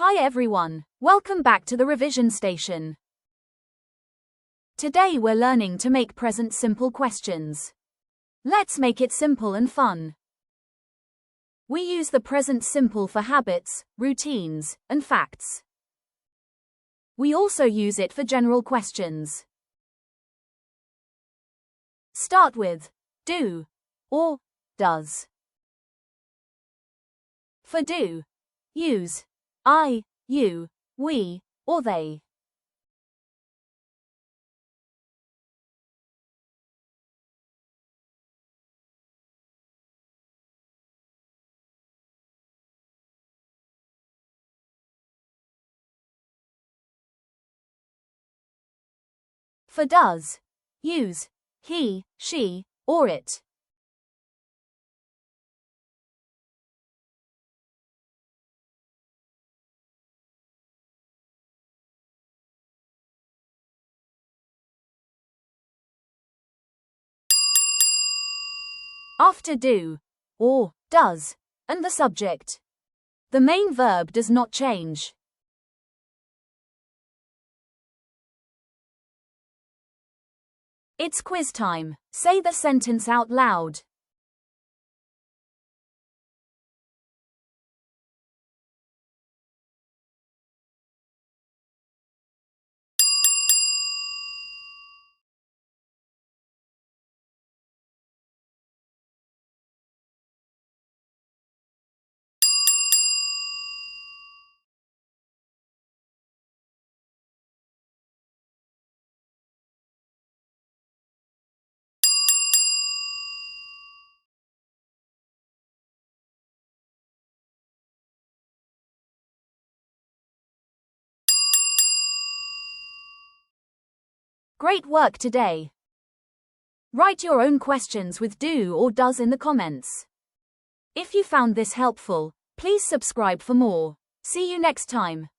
Hi everyone, welcome back to the revision station. Today we're learning to make present simple questions. Let's make it simple and fun. We use the present simple for habits, routines, and facts. We also use it for general questions. Start with do or does. For do, use I, you, we, or they. For does, use he, she, or it. After do, or does, and the subject, the main verb does not change. It's quiz time. Say the sentence out loud. Great work today. Write your own questions with do or does in the comments. If you found this helpful, please subscribe for more. See you next time.